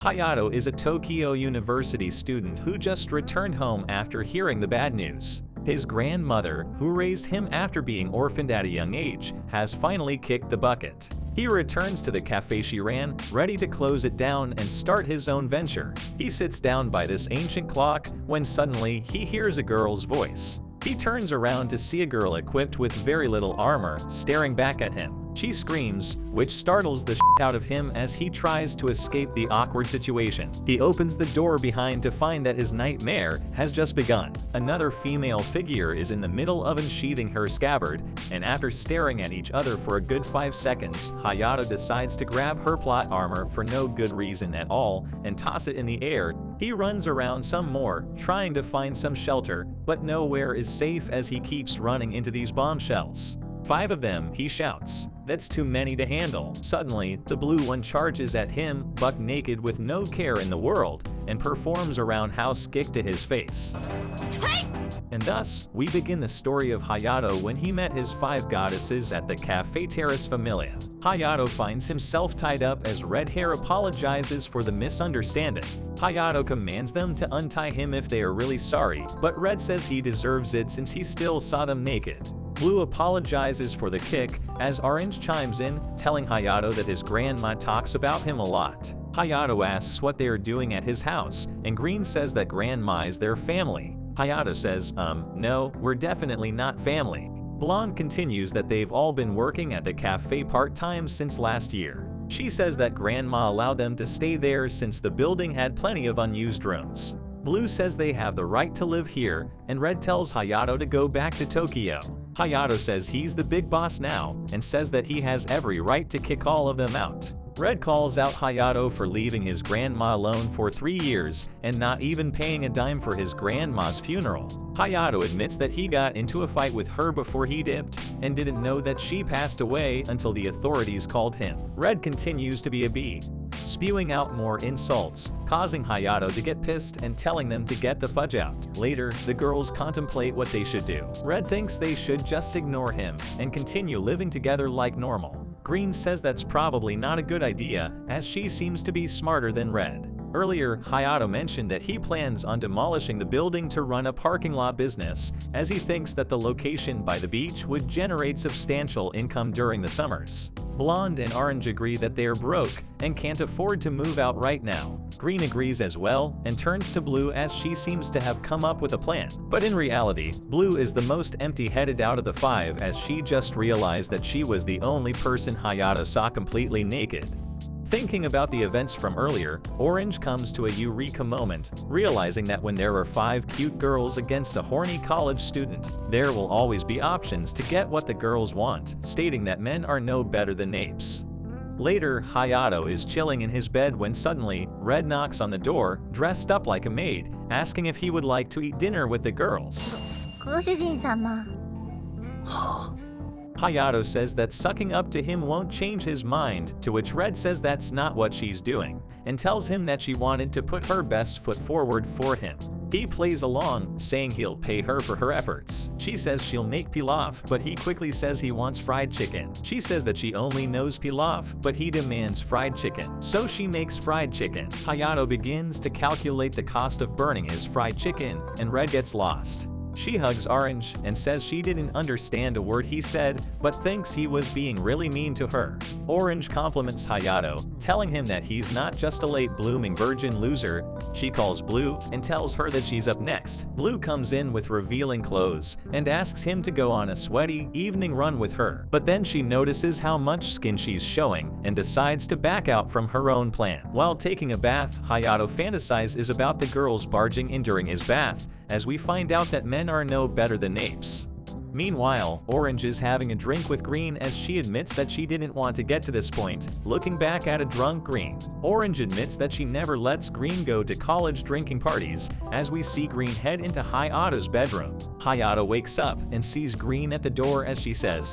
Hayato is a Tokyo University student who just returned home after hearing the bad news. His grandmother, who raised him after being orphaned at a young age, has finally kicked the bucket. He returns to the cafe she ran, ready to close it down and start his own venture. He sits down by this ancient clock when suddenly he hears a girl's voice. He turns around to see a girl equipped with very little armor staring back at him. She screams, which startles the shit out of him as he tries to escape the awkward situation. He opens the door behind to find that his nightmare has just begun. Another female figure is in the middle of unsheathing her scabbard, and after staring at each other for a good 5 seconds, Hayato decides to grab her plot armor for no good reason at all and toss it in the air. He runs around some more, trying to find some shelter, but nowhere is safe as he keeps running into these bombshells. 5 of them, he shouts. That's too many to handle. Suddenly, the blue one charges at him, buck naked with no care in the world, and performs a roundhouse kick to his face. And thus, we begin the story of Hayato when he met his 5 goddesses at the Ca.fe Terrace Familia. Hayato finds himself tied up as Red Hair apologizes for the misunderstanding. Hayato commands them to untie him if they are really sorry, but Red says he deserves it since he still saw them naked. Blue apologizes for the kick as Orange chimes in, telling Hayato that his grandma talks about him a lot. Hayato asks what they are doing at his house, and Green says that grandma is their family. Hayato says, no, we're definitely not family. Blonde continues that they've all been working at the cafe part-time since last year. She says that grandma allowed them to stay there since the building had plenty of unused rooms. Blue says they have the right to live here, and Red tells Hayato to go back to Tokyo. Hayato says he's the big boss now, and says that he has every right to kick all of them out. Red calls out Hayato for leaving his grandma alone for 3 years and not even paying a dime for his grandma's funeral. Hayato admits that he got into a fight with her before he dipped and didn't know that she passed away until the authorities called him. Red continues to be a bee, spewing out more insults, causing Hayato to get pissed and telling them to get the fudge out. Later, the girls contemplate what they should do. Red thinks they should just ignore him and continue living together like normal. Green says that's probably not a good idea, as she seems to be smarter than Red. Earlier, Hayato mentioned that he plans on demolishing the building to run a parking lot business, as he thinks that the location by the beach would generate substantial income during the summers. Blonde and Orange agree that they are broke and can't afford to move out right now. Green agrees as well and turns to Blue as she seems to have come up with a plan. But in reality, Blue is the most empty-headed out of the 5 as she just realized that she was the only person Hayato saw completely naked. Thinking about the events from earlier, Orange comes to a eureka moment, realizing that when there are 5 cute girls against a horny college student, there will always be options to get what the girls want, stating that men are no better than apes. Later, Hayato is chilling in his bed when suddenly, Red knocks on the door, dressed up like a maid, asking if he would like to eat dinner with the girls. Hayato says that sucking up to him won't change his mind, to which Red says that's not what she's doing, and tells him that she wanted to put her best foot forward for him. He plays along, saying he'll pay her for her efforts. She says she'll make pilaf, but he quickly says he wants fried chicken. She says that she only knows pilaf, but he demands fried chicken. So she makes fried chicken. Hayato begins to calculate the cost of burning his fried chicken, and Red gets lost. She hugs Orange and says she didn't understand a word he said, but thinks he was being really mean to her. Orange compliments Hayato, telling him that he's not just a late-blooming virgin loser. She calls Blue and tells her that she's up next. Blue comes in with revealing clothes and asks him to go on a sweaty evening run with her. But then she notices how much skin she's showing and decides to back out from her own plan. While taking a bath, Hayato fantasizes about the girls barging in during his bath, as we find out that men are no better than apes. Meanwhile, Orange is having a drink with Green as she admits that she didn't want to get to this point, looking back at a drunk Green. Orange admits that she never lets Green go to college drinking parties, as we see Green head into Hayato's bedroom. Hayato wakes up and sees Green at the door as she says,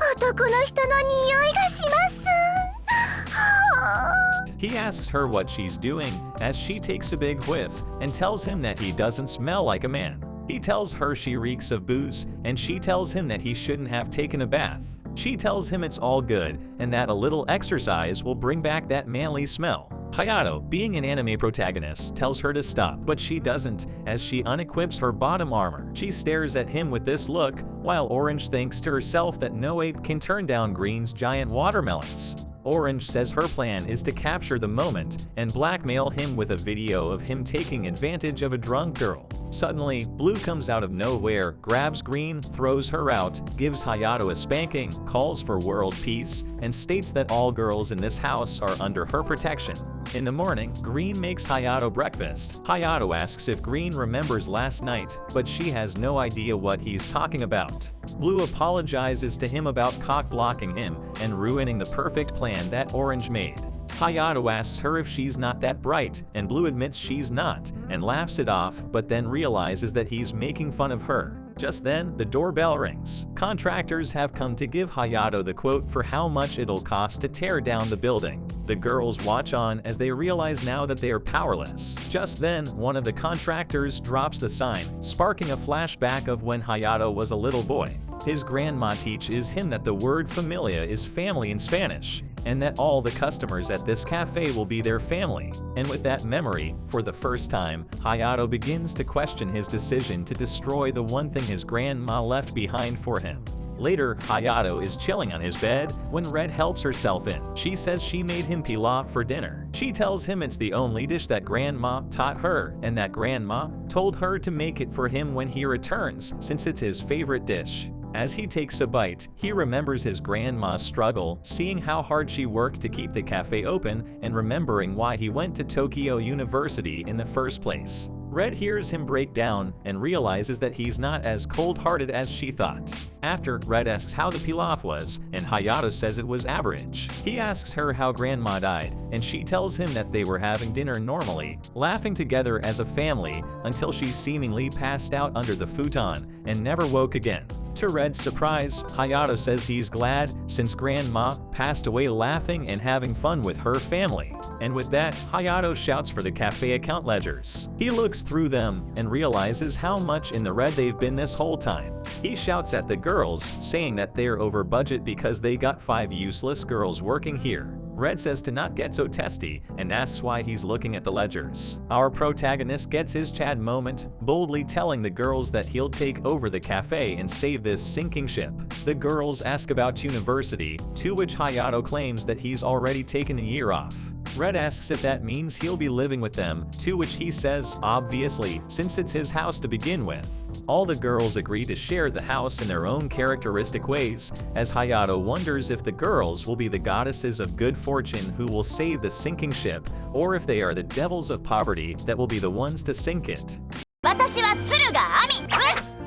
He asks her what she's doing, as she takes a big whiff and tells him that he doesn't smell like a man. He tells her she reeks of booze, and she tells him that he shouldn't have taken a bath. She tells him it's all good, and that a little exercise will bring back that manly smell. Hayato, being an anime protagonist, tells her to stop, but she doesn't, as she unequips her bottom armor. She stares at him with this look, while Orange thinks to herself that no ape can turn down Green's giant watermelons. Orange says her plan is to capture the moment and blackmail him with a video of him taking advantage of a drunk girl. Suddenly, Blue comes out of nowhere, grabs Green, throws her out, gives Hayato a spanking, calls for world peace, and states that all girls in this house are under her protection. In the morning, Green makes Hayato breakfast. Hayato asks if Green remembers last night, but she has no idea what he's talking about. Blue apologizes to him about cock-blocking him and ruining the perfect plan that Orange made. Hayato asks her if she's not that bright, and Blue admits she's not, and laughs it off, but then realizes that he's making fun of her. Just then, the doorbell rings. Contractors have come to give Hayato the quote for how much it'll cost to tear down the building. The girls watch on as they realize now that they are powerless. Just then, one of the contractors drops the sign, sparking a flashback of when Hayato was a little boy. His grandma teaches him that the word familia is family in Spanish, and that all the customers at this cafe will be their family. And with that memory, for the first time, Hayato begins to question his decision to destroy the one thing his grandma left behind for him. Later, Hayato is chilling on his bed when Red helps herself in. She says she made him pilaf for dinner. She tells him it's the only dish that Grandma taught her, and that Grandma told her to make it for him when he returns, since it's his favorite dish. As he takes a bite, he remembers his grandma's struggle, seeing how hard she worked to keep the cafe open, and remembering why he went to Tokyo University in the first place. Red hears him break down and realizes that he's not as cold-hearted as she thought. After, Red asks how the pilaf was, and Hayato says it was average. He asks her how Grandma died, and she tells him that they were having dinner normally, laughing together as a family, until she seemingly passed out under the futon and never woke again. To Red's surprise, Hayato says he's glad, since Grandma passed away laughing and having fun with her family. And with that, Hayato shouts for the cafe account ledgers. He looks through them and realizes how much in the red they've been this whole time. He shouts at the girls, saying that they're over budget because they got 5 useless girls working here. Red says to not get so testy and asks why he's looking at the ledgers. Our protagonist gets his Chad moment, boldly telling the girls that he'll take over the cafe and save this sinking ship. The girls ask about university, to which Hayato claims that he's already taken a year off. Red asks if that means he'll be living with them, to which he says, obviously, since it's his house to begin with. All the girls agree to share the house in their own characteristic ways, as Hayato wonders if the girls will be the goddesses of good fortune who will save the sinking ship, or if they are the devils of poverty that will be the ones to sink it. 私はTer.ra.ceです。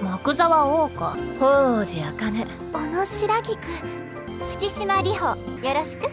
木沢大岡、宝司茜、小野白菊、月島里穂、よろしく。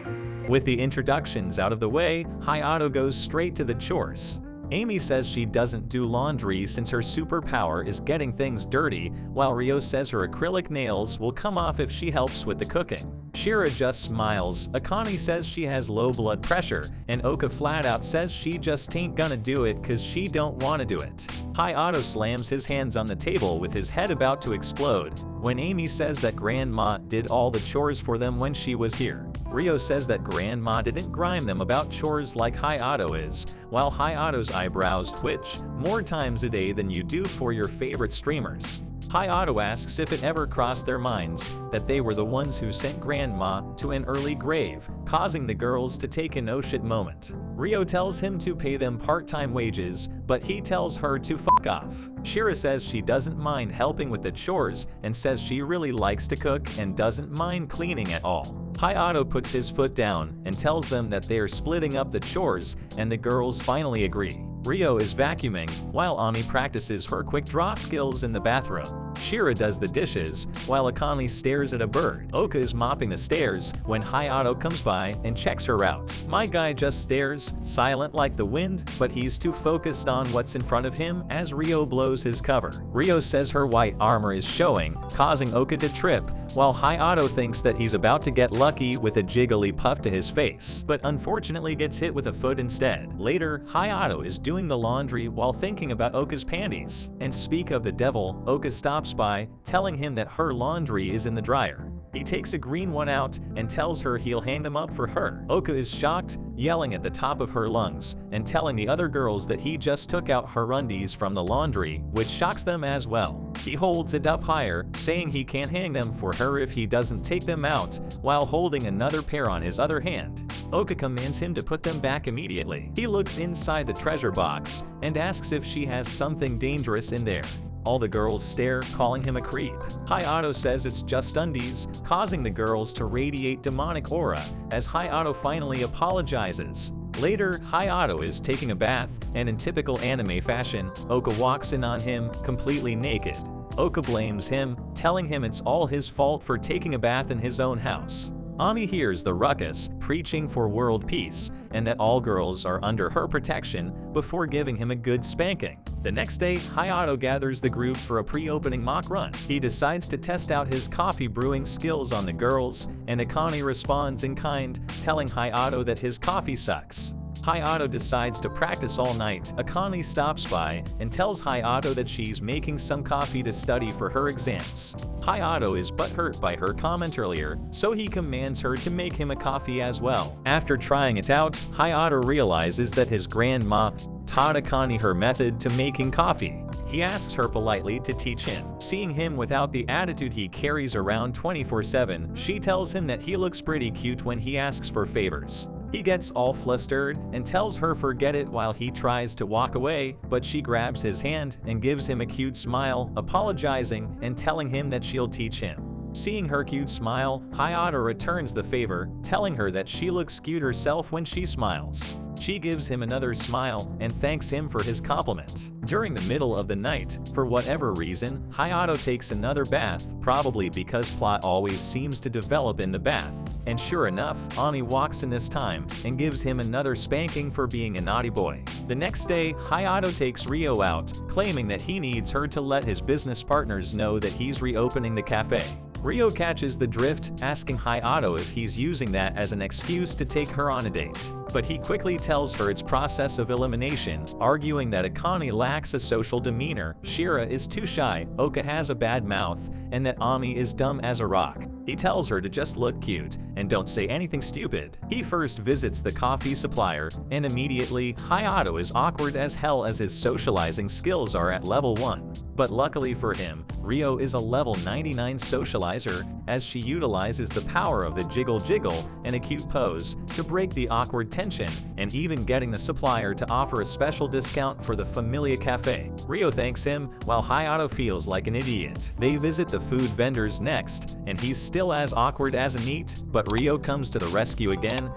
With the introductions out of the way, Hayato goes straight to the chores. Amy says she doesn't do laundry since her superpower is getting things dirty, while Rio says her acrylic nails will come off if she helps with the cooking. Shira just smiles, Akane says she has low blood pressure, and Oka flat out says she just ain't gonna do it cause she don't wanna do it. Hayato slams his hands on the table with his head about to explode, when Amy says that Grandma did all the chores for them when she was here. Rio says that Grandma didn't grime them about chores like Hayato is, while Hayato's eyebrows twitch more times a day than you do for your favorite streamers. Hayato asks if it ever crossed their minds that they were the ones who sent Grandma to an early grave, causing the girls to take an oh shit moment. Rio tells him to pay them part-time wages, but he tells her to fuck off. Shira says she doesn't mind helping with the chores and says she really likes to cook and doesn't mind cleaning at all. Hayato puts his foot down and tells them that they are splitting up the chores, and the girls finally agree. Rio is vacuuming, while Ami practices her quick draw skills in the bathroom. Shira does the dishes, while Akane stares at a bird. Oka is mopping the stairs when Hayato comes by and checks her out. My guy just stares, silent like the wind, but he's too focused on what's in front of him as Rio blows his cover. Rio says her white armor is showing, causing Oka to trip, while Hayato thinks that he's about to get lucky with a jiggly puff to his face, but unfortunately gets hit with a foot instead. Later, Hayato is doing the laundry while thinking about Oka's panties. And speak of the devil, Oka stops by, telling him that her laundry is in the dryer. He takes a green one out and tells her he'll hang them up for her. Oka is shocked, yelling at the top of her lungs and telling the other girls that he just took out her undies from the laundry, which shocks them as well. He holds it up higher, saying he can't hang them for her if he doesn't take them out, while holding another pair on his other hand. Oka commands him to put them back immediately. He looks inside the treasure box and asks if she has something dangerous in there. All the girls stare, calling him a creep. Hayato says it's just undies, causing the girls to radiate demonic aura as Hayato finally apologizes. Later, Hayato is taking a bath, and in typical anime fashion, Oka walks in on him, completely naked. Oka blames him, telling him it's all his fault for taking a bath in his own house. Ami hears the ruckus, preaching for world peace, and that all girls are under her protection before giving him a good spanking. The next day, Hayato gathers the group for a pre-opening mock run. He decides to test out his coffee brewing skills on the girls, and Akane responds in kind, telling Hayato that his coffee sucks. Hayato decides to practice all night. Akane stops by and tells Hayato that she's making some coffee to study for her exams. Hayato is butthurt by her comment earlier, so he commands her to make him a coffee as well. After trying it out, Hayato realizes that his grandma taught Akane her method to making coffee. He asks her politely to teach him. Seeing him without the attitude he carries around 24/7, she tells him that he looks pretty cute when he asks for favors. He gets all flustered and tells her forget it while he tries to walk away, but she grabs his hand and gives him a cute smile, apologizing and telling him that she'll teach him. Seeing her cute smile, Hayato returns the favor, telling her that she looks cute herself when she smiles. She gives him another smile and thanks him for his compliment. During the middle of the night, for whatever reason, Hayato takes another bath, probably because plot always seems to develop in the bath. And sure enough, Ami walks in this time and gives him another spanking for being a naughty boy. The next day, Hayato takes Ryo out, claiming that he needs her to let his business partners know that he's reopening the cafe. Ryo catches the drift, asking Hayato if he's using that as an excuse to take her on a date. But he quickly tells her it's process of elimination, arguing that Akane lacks a social demeanor, Shira is too shy, Oka has a bad mouth, and that Ami is dumb as a rock. He tells her to just look cute and don't say anything stupid. He first visits the coffee supplier, and immediately, Hayato is awkward as hell as his socializing skills are at level 1. But luckily for him, Ryo is a level 99 socializer, as she utilizes the power of the jiggle jiggle and a cute pose to break the awkward tension, and even getting the supplier to offer a special discount for the Familia Cafe. Ryo thanks him, while Hayato feels like an idiot. They visit the food vendors next, and he's still as awkward as a neat, but Ryo comes to the rescue again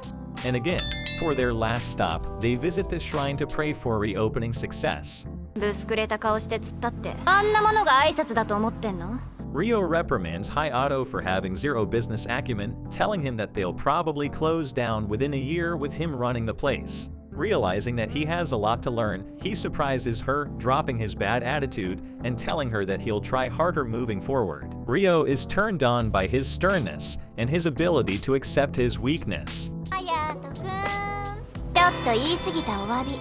and again. For their last stop, they visit the shrine to pray for reopening success. ぶすくれた顔して突っ立ってあんなものが挨拶だと思ってんの? Ryo reprimands Hayato for having zero business acumen, telling him that they'll probably close down within a year with him running the place. Realizing that he has a lot to learn, he surprises her, dropping his bad attitude and telling her that he'll try harder moving forward. Ryo is turned on by his sternness and his ability to accept his weakness. ちょっと言い過ぎたお詫び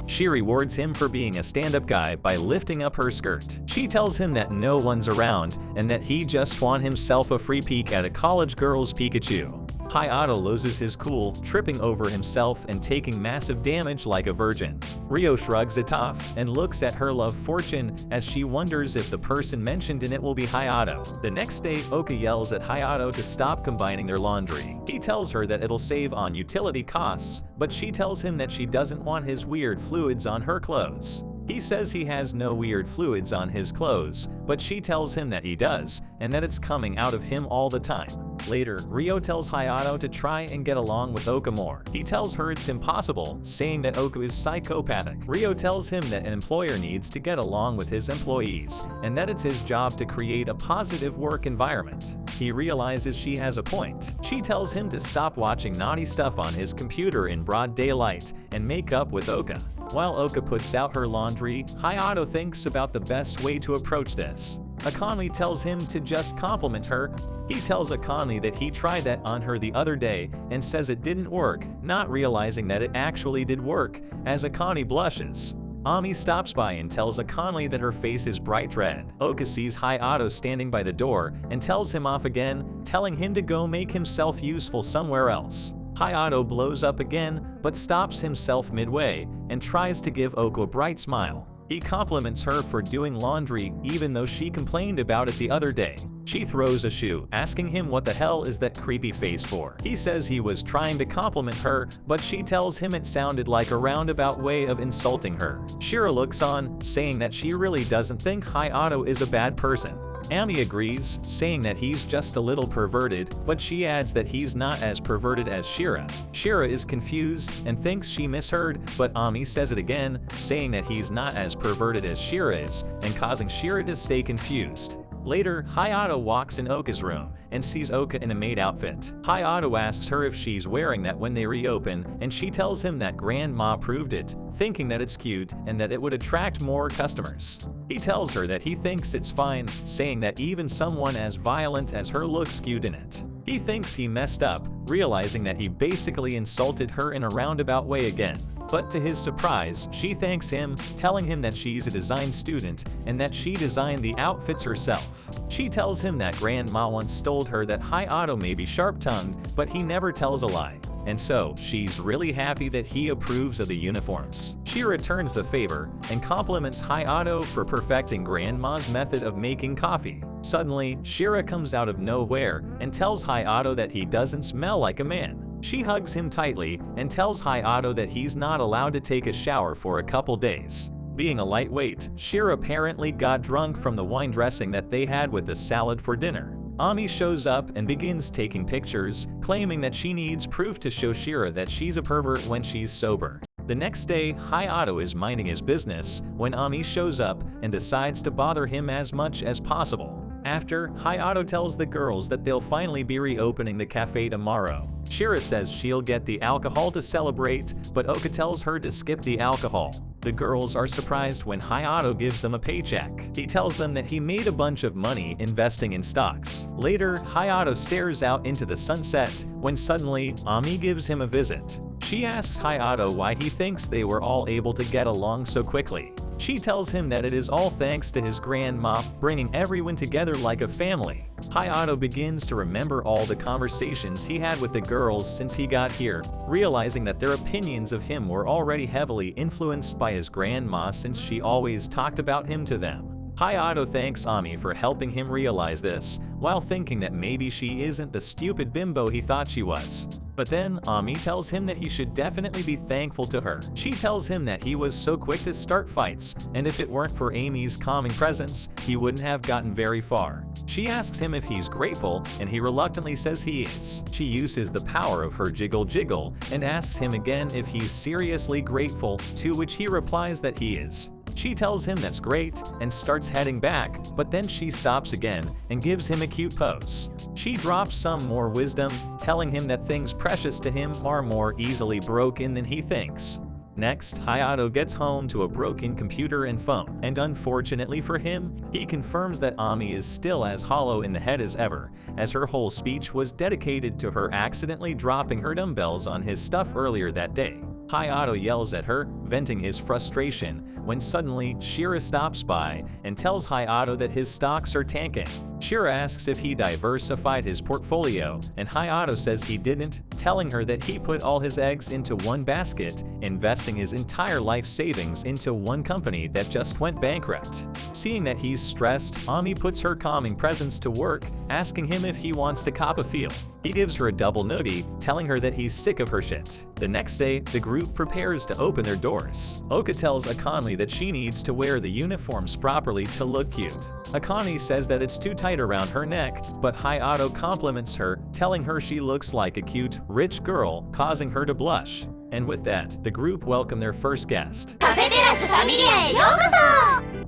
She rewards him for being a stand-up guy by lifting up her skirt. She tells him that no one's around and that he just won himself a free peek at a college girl's Pikachu. Hayato loses his cool, tripping over himself and taking massive damage like a virgin. Ryo shrugs it off and looks at her love fortune as she wonders if the person mentioned in it will be Hayato. The next day, Oka yells at Hayato to stop combining their laundry. He tells her that it'll save on utility costs, but she tells him that she doesn't want his weird fluids on her clothes. He says he has no weird fluids on his clothes, but she tells him that he does, and that it's coming out of him all the time. Later, Ryo tells Hayato to try and get along with Oka more. He tells her it's impossible, saying that Oka is psychopathic. Ryo tells him that an employer needs to get along with his employees, and that it's his job to create a positive work environment. He realizes she has a point. She tells him to stop watching naughty stuff on his computer in broad daylight and make up with Oka. While Oka puts out her laundry, Hayato thinks about the best way to approach this. Akane tells him to just compliment her. He tells Akane that he tried that on her the other day and says it didn't work, not realizing that it actually did work, as Akane blushes. Ami stops by and tells Akane that her face is bright red. Oka sees Hayato standing by the door and tells him off again, telling him to go make himself useful somewhere else. Hayato blows up again, but stops himself midway and tries to give Oka a bright smile. He compliments her for doing laundry even though she complained about it the other day. She throws a shoe, asking him what the hell is that creepy face for. He says he was trying to compliment her, but she tells him it sounded like a roundabout way of insulting her. Shira looks on, saying that she really doesn't think Hayato is a bad person. Ami agrees, saying that he's just a little perverted, but she adds that he's not as perverted as Shira. Shira is confused and thinks she misheard, but Ami says it again, saying that he's not as perverted as Shira is, and causing Shira to stay confused. Later, Hayato walks in Oka's room and sees Oka in a maid outfit. Hayato asks her if she's wearing that when they reopen, and she tells him that Grandma approved it, thinking that it's cute and that it would attract more customers. He tells her that he thinks it's fine, saying that even someone as violent as her looks cute in it. He thinks he messed up, realizing that he basically insulted her in a roundabout way again. But to his surprise, she thanks him, telling him that she's a design student and that she designed the outfits herself. She tells him that Grandma once told her that Hayato may be sharp-tongued, but he never tells a lie. And so, she's really happy that he approves of the uniforms. She returns the favor and compliments Hayato for perfecting Grandma's method of making coffee. Suddenly, Shira comes out of nowhere and tells Hayato that he doesn't smell like a man. She hugs him tightly and tells Hayato that he's not allowed to take a shower for a couple days. Being a lightweight, Shira apparently got drunk from the wine dressing that they had with the salad for dinner. Ami shows up and begins taking pictures, claiming that she needs proof to show Shira that she's a pervert when she's sober. The next day, Hayato is minding his business when Ami shows up and decides to bother him as much as possible. After, Hayato tells the girls that they'll finally be reopening the cafe tomorrow. Shira says she'll get the alcohol to celebrate, but Oka tells her to skip the alcohol. The girls are surprised when Hayato gives them a paycheck. He tells them that he made a bunch of money investing in stocks. Later, Hayato stares out into the sunset when suddenly, Ami gives him a visit. She asks Hayato why he thinks they were all able to get along so quickly. She tells him that it is all thanks to his grandma bringing everyone together like a family. Hayato begins to remember all the conversations he had with the girls since he got here, realizing that their opinions of him were already heavily influenced by his grandma since she always talked about him to them. Hayato thanks Ami for helping him realize this, while thinking that maybe she isn't the stupid bimbo he thought she was. But then, Ami tells him that he should definitely be thankful to her. She tells him that he was so quick to start fights, and if it weren't for Amy's calming presence, he wouldn't have gotten very far. She asks him if he's grateful, and he reluctantly says he is. She uses the power of her jiggle jiggle, and asks him again if he's seriously grateful, to which he replies that he is. She tells him that's great and starts heading back, but then she stops again and gives him a cute pose. She drops some more wisdom, telling him that things precious to him are more easily broken than he thinks. Next, Hayato gets home to a broken computer and phone, and unfortunately for him, he confirms that Ami is still as hollow in the head as ever, as her whole speech was dedicated to her accidentally dropping her dumbbells on his stuff earlier that day. Hayato yells at her, venting his frustration, when suddenly Shira stops by and tells Hayato that his stocks are tanking. Shira asks if he diversified his portfolio, and Hayato says he didn't, telling her that he put all his eggs into one basket, investing his entire life savings into one company that just went bankrupt. Seeing that he's stressed, Ami puts her calming presence to work, asking him if he wants to cop a feel. He gives her a double noogie, telling her that he's sick of her shit. The next day, the group prepares to open their doors. Oka tells Akane that she needs to wear the uniforms properly to look cute. Akane says that it's too tight around her neck, but Hayato compliments her, telling her she looks like a cute, rich girl, causing her to blush. And with that, the group welcome their first guest.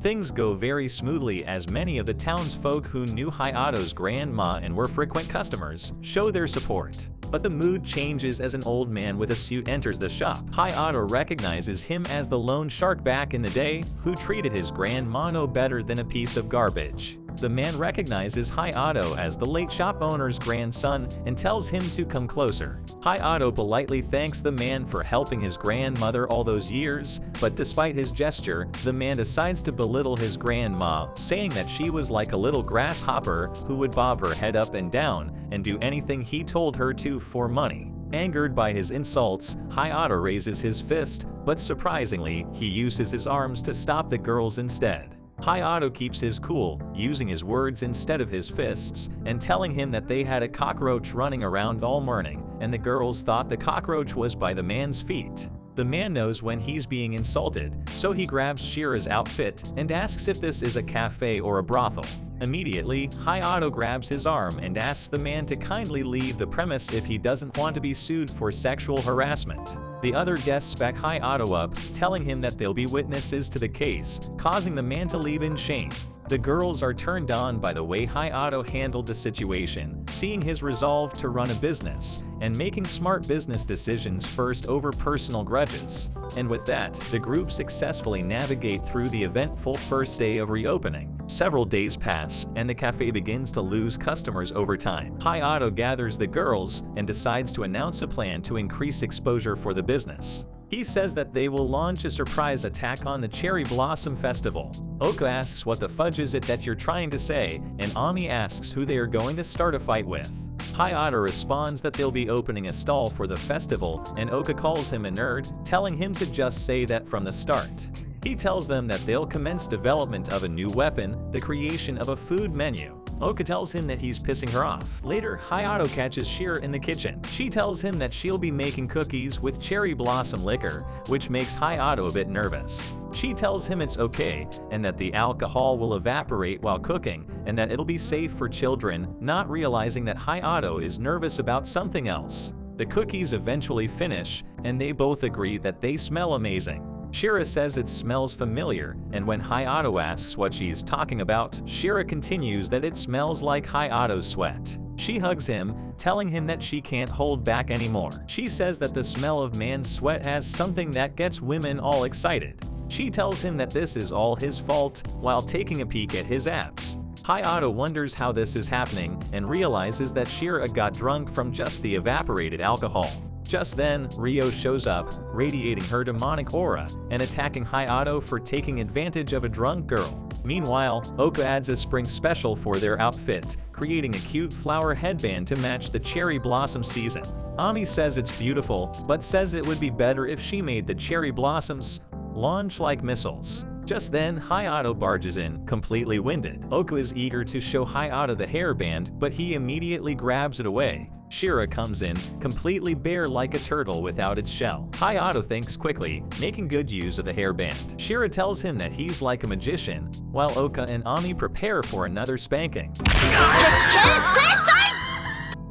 Things go very smoothly as many of the townsfolk who knew Hayato's grandma and were frequent customers show their support. But the mood changes as an old man with a suit enters the shop. Hayato recognizes him as the loan shark back in the day, who treated his grandma no better than a piece of garbage. The man recognizes Hayato as the late shop owner's grandson and tells him to come closer. Hayato politely thanks the man for helping his grandmother all those years, but despite his gesture, the man decides to belittle his grandma, saying that she was like a little grasshopper who would bob her head up and down and do anything he told her to for money. Angered by his insults, Hayato raises his fist, but surprisingly, he uses his arms to stop the girls instead. Hayato keeps his cool, using his words instead of his fists, and telling him that they had a cockroach running around all morning, and the girls thought the cockroach was by the man's feet. The man knows when he's being insulted, so he grabs Shira's outfit and asks if this is a cafe or a brothel. Immediately, Hayato grabs his arm and asks the man to kindly leave the premise if he doesn't want to be sued for sexual harassment. The other guests back Hayato up, telling him that they'll be witnesses to the case, causing the man to leave in shame. The girls are turned on by the way Hayato handled the situation, seeing his resolve to run a business, and making smart business decisions first over personal grudges. And with that, the group successfully navigate through the eventful first day of reopening. Several days pass, and the cafe begins to lose customers over time. Hayato gathers the girls and decides to announce a plan to increase exposure for the business. He says that they will launch a surprise attack on the Cherry Blossom Festival. Oka asks what the fudge is it that you're trying to say, and Ami asks who they are going to start a fight with. Hayato responds that they'll be opening a stall for the festival, and Oka calls him a nerd, telling him to just say that from the start. He tells them that they'll commence development of a new weapon, the creation of a food menu. Oka tells him that he's pissing her off. Later, Hayato catches Shira in the kitchen. She tells him that she'll be making cookies with cherry blossom liquor, which makes Hayato a bit nervous. She tells him it's okay, and that the alcohol will evaporate while cooking, and that it'll be safe for children, not realizing that Hayato is nervous about something else. The cookies eventually finish, and they both agree that they smell amazing. Shira says it smells familiar, and when Hayato asks what she's talking about, Shira continues that it smells like Hayato's sweat. She hugs him, telling him that she can't hold back anymore. She says that the smell of man's sweat has something that gets women all excited. She tells him that this is all his fault, while taking a peek at his abs. Hayato wonders how this is happening, and realizes that Shira got drunk from just the evaporated alcohol. Just then, Ryo shows up, radiating her demonic aura, and attacking Hayato for taking advantage of a drunk girl. Meanwhile, Oka adds a spring special for their outfit, creating a cute flower headband to match the cherry blossom season. Ami says it's beautiful, but says it would be better if she made the cherry blossoms launch like missiles. Just then, Hayato barges in, completely winded. Oka is eager to show Hayato the hairband, but he immediately grabs it away. Shira comes in, completely bare like a turtle without its shell. Hayato thinks quickly, making good use of the hairband. Shira tells him that he's like a magician, while Oka and Ami prepare for another spanking.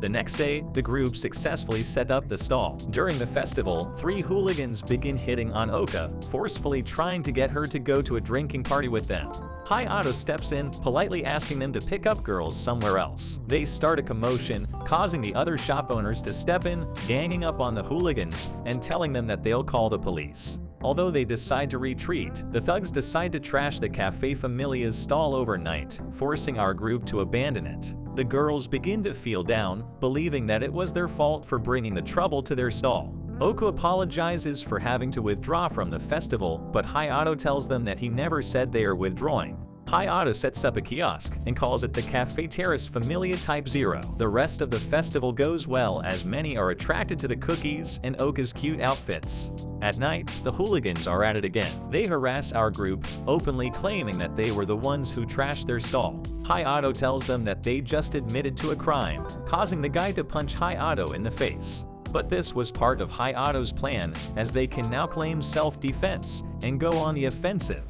The next day, the group successfully set up the stall. During the festival, 3 hooligans begin hitting on Oka, forcefully trying to get her to go to a drinking party with them. Hayato steps in, politely asking them to pick up girls somewhere else. They start a commotion, causing the other shop owners to step in, ganging up on the hooligans, and telling them that they'll call the police. Although they decide to retreat, the thugs decide to trash the Ca.fe Familia's stall overnight, forcing our group to abandon it. The girls begin to feel down, believing that it was their fault for bringing the trouble to their stall. Oka apologizes for having to withdraw from the festival, but Hayato tells them that he never said they are withdrawing. Hayato sets up a kiosk and calls it the Ca.fe Ter.ra.ce Familia Type 0. The rest of the festival goes well as many are attracted to the cookies and Oka's cute outfits. At night, the hooligans are at it again. They harass our group, openly claiming that they were the ones who trashed their stall. Hayato tells them that they just admitted to a crime, causing the guy to punch Hayato in the face. But this was part of Hayato's plan, as they can now claim self-defense and go on the offensive.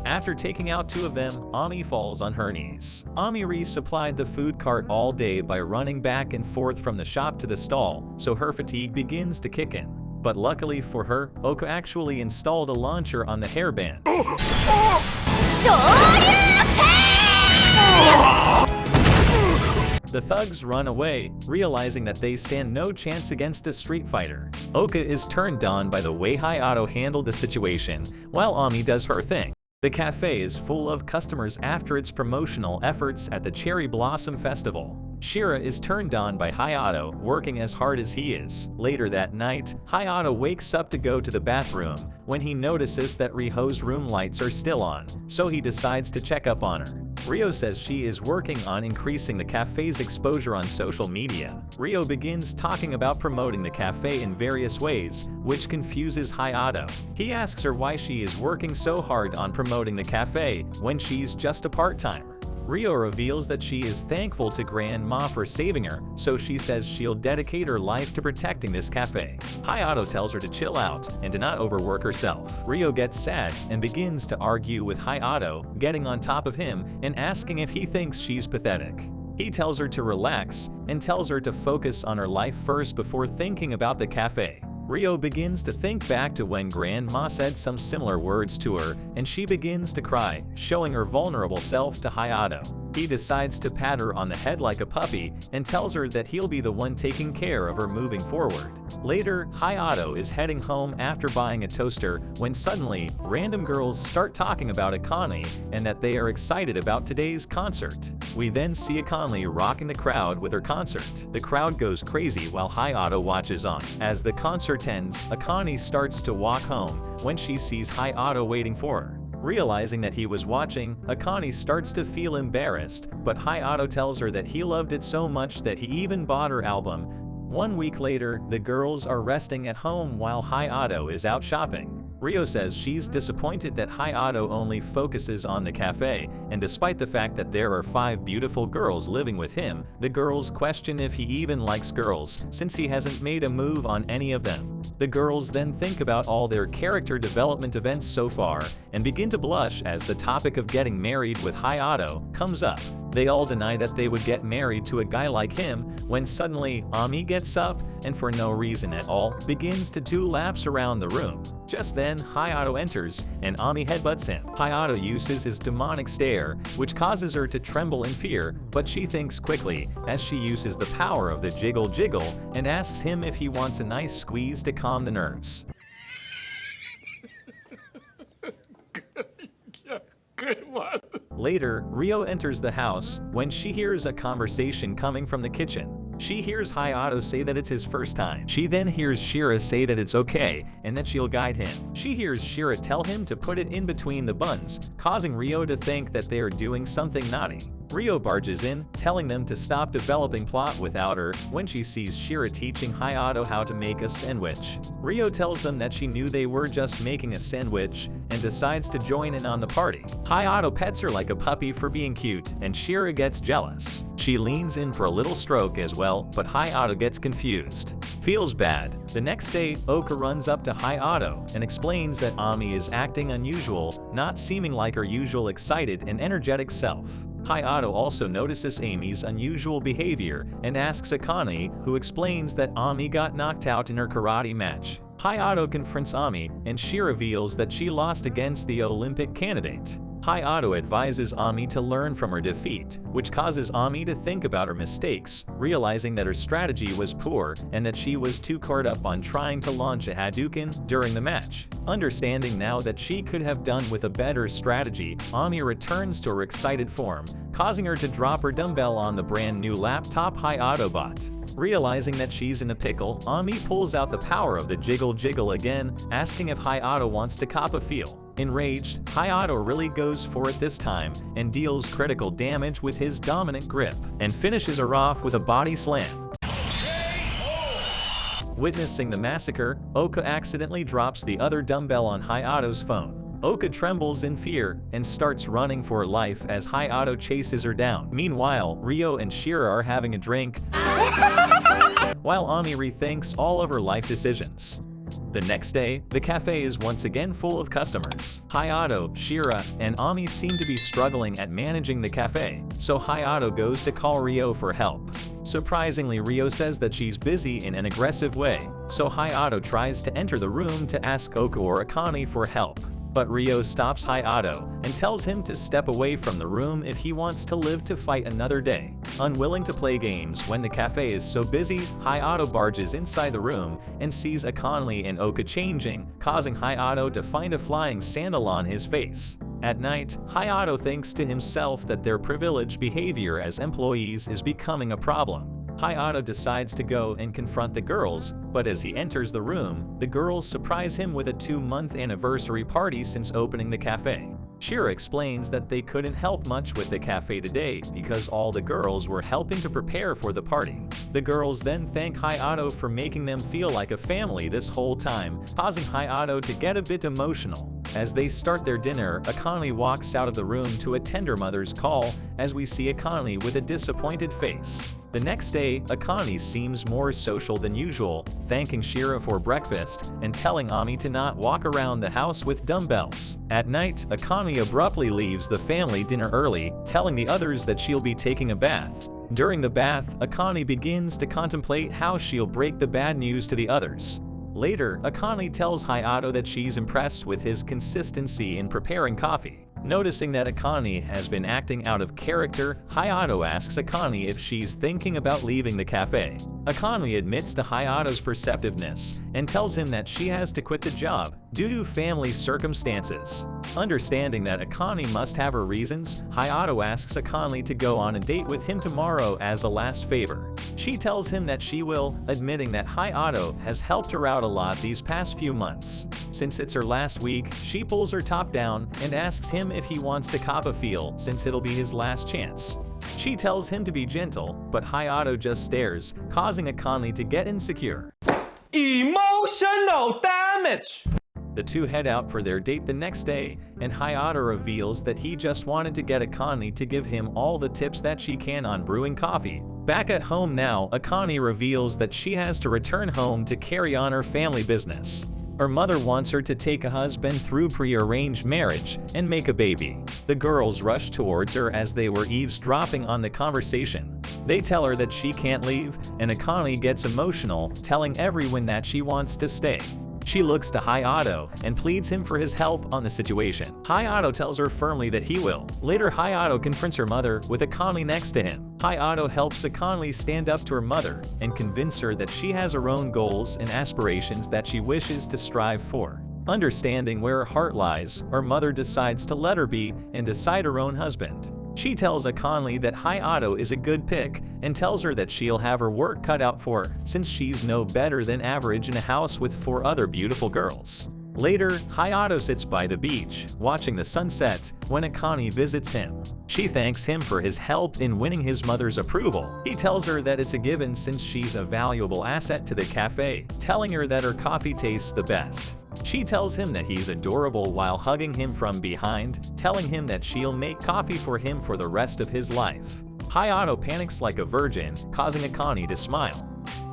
After taking out 2 of them, Ami falls on her knees. Ami resupplied the food cart all day by running back and forth from the shop to the stall, so her fatigue begins to kick in. But luckily for her, Oka actually installed a launcher on the hairband. The thugs run away, realizing that they stand no chance against a street fighter. Oka is turned on by the way Hayato handled the situation, while Ami does her thing. The cafe is full of customers after its promotional efforts at the Cherry Blossom Festival. Shira is turned on by Hayato, working as hard as he is. Later that night, Hayato wakes up to go to the bathroom when he notices that Ryo's room lights are still on, so he decides to check up on her. Ryo says she is working on increasing the cafe's exposure on social media. Ryo begins talking about promoting the cafe in various ways, which confuses Hayato. He asks her why she is working so hard on promoting the cafe when she's just a part-timer. Ryo reveals that she is thankful to Grandma for saving her, so she says she'll dedicate her life to protecting this cafe. Hayato tells her to chill out and to not overwork herself. Ryo gets sad and begins to argue with Hayato, getting on top of him and asking if he thinks she's pathetic. He tells her to relax and tells her to focus on her life first before thinking about the cafe. Ryo begins to think back to when Grandma said some similar words to her, and she begins to cry, showing her vulnerable self to Hayato. He decides to pat her on the head like a puppy and tells her that he'll be the one taking care of her moving forward. Later, Hayato is heading home after buying a toaster when suddenly, random girls start talking about Akane and that they are excited about today's concert. We then see Akane rocking the crowd with her concert. The crowd goes crazy while Hayato watches on. As the concert ends, Akane starts to walk home when she sees Hayato waiting for her. Realizing that he was watching, Akane starts to feel embarrassed, but Hayato tells her that he loved it so much that he even bought her album. 1 week later, the girls are resting at home while Hayato is out shopping. Ryo says she's disappointed that Hayato only focuses on the cafe, and despite the fact that there are 5 beautiful girls living with him, the girls question if he even likes girls, since he hasn't made a move on any of them. The girls then think about all their character development events so far, and begin to blush as the topic of getting married with Hayato comes up. They all deny that they would get married to a guy like him, when suddenly Ami gets up and for no reason at all begins to do laps around the room. Just then, Hayato enters and Ami headbutts him. Hayato uses his demonic stare, which causes her to tremble in fear, but she thinks quickly as she uses the power of the jiggle jiggle and asks him if he wants a nice squeeze to calm the nerves. Good one. Later, Ryo enters the house when she hears a conversation coming from the kitchen. She hears Hayato say that it's his first time. She then hears Shira say that it's okay and that she'll guide him. She hears Shira tell him to put it in between the buns, causing Ryo to think that they are doing something naughty. Ryo barges in, telling them to stop developing plot without her when she sees Shira teaching Hayato how to make a sandwich. Ryo tells them that she knew they were just making a sandwich and decides to join in on the party. Hayato pets her like a puppy for being cute, and Shira gets jealous. She leans in for a little stroke as well, but Hayato gets confused. Feels bad. The next day, Oka runs up to Hayato and explains that Ami is acting unusual, not seeming like her usual excited and energetic self. Hayato also notices Amy's unusual behavior and asks Akane, who explains that Ami got knocked out in her karate match. Hayato confronts Ami, and she reveals that she lost against the Olympic candidate. Hayato advises Ami to learn from her defeat, which causes Ami to think about her mistakes, realizing that her strategy was poor and that she was too caught up on trying to launch a Hadouken during the match. Understanding now that she could have done with a better strategy, Ami returns to her excited form, causing her to drop her dumbbell on the brand new laptop Hayato bought. Realizing that she's in a pickle, Ami pulls out the power of the jiggle jiggle again, asking if Hayato wants to cop a feel. Enraged, Hayato really goes for it this time and deals critical damage with his dominant grip, and finishes her off with a body slam. Witnessing the massacre, Oka accidentally drops the other dumbbell on Hayato's phone. Oka trembles in fear and starts running for her life as Hayato chases her down. Meanwhile, Ryo and Shira are having a drink, while Ami rethinks all of her life decisions. The next day, the cafe is once again full of customers. Hayato, Shira, and Ami seem to be struggling at managing the cafe, so Hayato goes to call Ryo for help. Surprisingly, Ryo says that she's busy in an aggressive way, so Hayato tries to enter the room to ask Oka or Akane for help. But Rio stops Hayato and tells him to step away from the room if he wants to live to fight another day. Unwilling to play games when the cafe is so busy, Hayato barges inside the room and sees Akane and Oka changing, causing Hayato to find a flying sandal on his face. At night, Hayato thinks to himself that their privileged behavior as employees is becoming a problem. Hayato decides to go and confront the girls, but as he enters the room, the girls surprise him with a 2-month anniversary party since opening the cafe. Shira explains that they couldn't help much with the cafe today because all the girls were helping to prepare for the party. The girls then thank Hayato for making them feel like a family this whole time, causing Hayato to get a bit emotional. As they start their dinner, Akane walks out of the room to attend her mother's call, as we see Akane with a disappointed face. The next day, Akane seems more social than usual, thanking Shira for breakfast and telling Ami to not walk around the house with dumbbells. At night, Akane abruptly leaves the family dinner early, telling the others that she'll be taking a bath. During the bath, Akane begins to contemplate how she'll break the bad news to the others. Later, Akane tells Hayato that she's impressed with his consistency in preparing coffee. Noticing that Akane has been acting out of character, Hayato asks Akane if she's thinking about leaving the cafe. Akane admits to Hayato's perceptiveness and tells him that she has to quit the job due to family circumstances. Understanding that Akane must have her reasons, Hayato asks Akane to go on a date with him tomorrow as a last favor. She tells him that she will, admitting that Hayato has helped her out a lot these past few months. Since it's her last week, she pulls her top down and asks him if he wants to Ca.fe since it'll be his last chance. She tells him to be gentle, but Hayato just stares, causing Akane to get insecure. Emotional damage! The two head out for their date the next day, and Hayato reveals that he just wanted to get Akane to give him all the tips that she can on brewing coffee. Back at home now, Akane reveals that she has to return home to carry on her family business. Her mother wants her to take a husband through pre-arranged marriage and make a baby. The girls rush towards her as they were eavesdropping on the conversation. They tell her that she can't leave, and Akane gets emotional, telling everyone that she wants to stay. She looks to Hayato and pleads him for his help on the situation. Hayato tells her firmly that he will. Later, Hayato confronts her mother with Akane next to him. Hayato helps Akane stand up to her mother and convince her that she has her own goals and aspirations that she wishes to strive for. Understanding where her heart lies, her mother decides to let her be and decide her own husband. She tells Akane that Hayato is a good pick and tells her that she'll have her work cut out for her since she's no better than average in a house with 4 other beautiful girls. Later, Hayato sits by the beach, watching the sunset, when Akane visits him. She thanks him for his help in winning his mother's approval. He tells her that it's a given since she's a valuable asset to the cafe, telling her that her coffee tastes the best. She tells him that he's adorable while hugging him from behind, telling him that she'll make coffee for him for the rest of his life. Hayato panics like a virgin, causing Akane to smile.